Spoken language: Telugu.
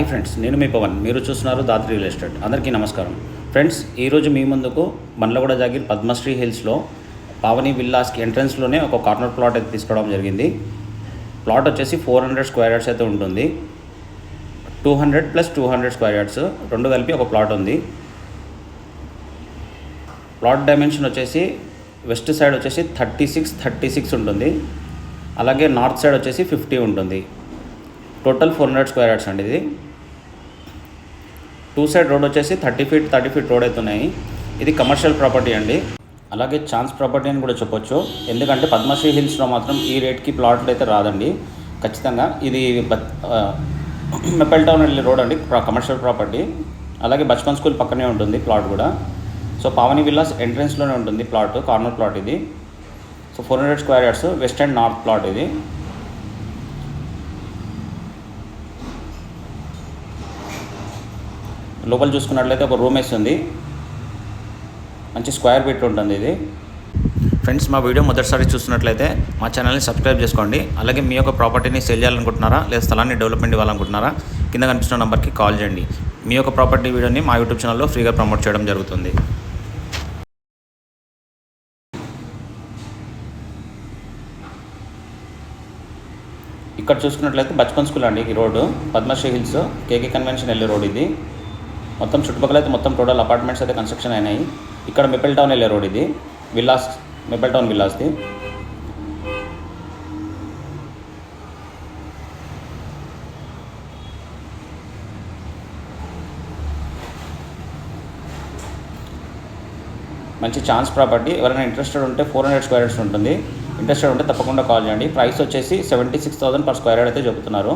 ఫ్రెండ్స్, నేను మీ పవన్. మీరు చూస్తున్నారు దాత్రి రియల్ ఎస్టేట్. అందరికీ నమస్కారం. ఫ్రెండ్స్, ఈరోజు మీ ముందుకు బండ్లగూడ జాగిర్ పద్మశ్రీ హిల్స్లో పావని విల్లాస్కి ఎంట్రన్స్లోనే ఒక కార్నర్ ప్లాట్ అయితే తీసుకోవడం జరిగింది. ప్లాట్ వచ్చేసి 400 స్క్వేర్ యార్డ్స్ అయితే ఉంటుంది. 200 + 200 స్క్వేర్ యార్డ్స్ రెండు కలిపి ఒక ప్లాట్ ఉంది. ప్లాట్ డైమెన్షన్ వచ్చేసి వెస్ట్ సైడ్ వచ్చేసి 36 ఉంటుంది. అలాగే నార్త్ సైడ్ వచ్చేసి 50 ఉంటుంది. టోటల్ 400 స్క్వేర్ యార్డ్స్ అండి. ఇది 2 సైడ్ రోడ్ వచ్చేసి 30 ఫీట్ రోడ్ అయితే ఉన్నాయి. ఇది కమర్షియల్ ప్రాపర్టీ అండి. అలాగే ఛాన్స్ ప్రాపర్టీ అని కూడా చెప్పొచ్చు. ఎందుకంటే పద్మశ్రీ హిల్స్లో మాత్రం ఈ రేట్కి ప్లాట్లు అయితే రాదండి ఖచ్చితంగా. ఇది మెపల్ టౌన్ వెళ్ళే రోడ్ అండి, కమర్షియల్ ప్రాపర్టీ. అలాగే బచ్పన్ స్కూల్ పక్కనే ఉంటుంది ప్లాట్ కూడా. సో పావని విల్లాస్ ఎంట్రన్స్లోనే ఉంటుంది ప్లాట్, కార్నర్ ప్లాట్ ఇది. So 400 square yards west and north plot ఇది. లోపల చూసుకున్నట్లయితే ఒక రూమ్ వేస్తుంది, మంచి స్క్వేర్ ఫీట్ ఉంటుంది ఇది. ఫ్రెండ్స్, మా వీడియో మొదటిసారి చూస్తున్నట్లయితే మా ఛానల్ని సబ్స్క్రైబ్ చేసుకోండి. అలాగే మీ యొక్క ప్రాపర్టీని సేల్ చేయాలనుకుంటున్నారా లేదా స్థలాన్ని డెవలప్మెంట్ ఇవ్వాలనుకుంటున్నారా, కింద కనిపిస్తున్న నెంబర్కి కాల్ చేయండి. మీ యొక్క ప్రాపర్టీ వీడియోని మా యూట్యూబ్ ఛానల్లో ఫ్రీగా ప్రమోట్ చేయడం జరుగుతుంది. ఇక్కడ చూసుకున్నట్లయితే బచ్పన్ స్కూల్ అండి ఈ రోడ్డు, పద్మశ్రీ హిల్స్ కేకే కన్వెన్షన్ వెళ్ళే రోడ్ ఇది. మొత్తం చుట్టుపక్కల అయితే మొత్తం టోటల్ అపార్ట్మెంట్స్ అయితే కన్స్ట్రక్షన్ అయినాయి. ఇక్కడ మెపల్ టౌన్ వెళ్ళే రోడ్ ఇది, విల్లాస్, మెపల్ టౌన్ విల్లాస్ది. మంచి ఛాన్స్ ప్రాపర్టీ. ఎవరైనా ఇంట్రెస్టెడ్ ఉంటే 400 స్క్వేర్ యార్డ్స్ ఉంటుంది. ఇంట్రెస్టెడ్ ఉంటే తప్పకుండా కాల్ చేయండి. ప్రైస్ వచ్చేసి 76,000 per స్క్వేర్ యార్డ్ అయితే చెబుతున్నారు.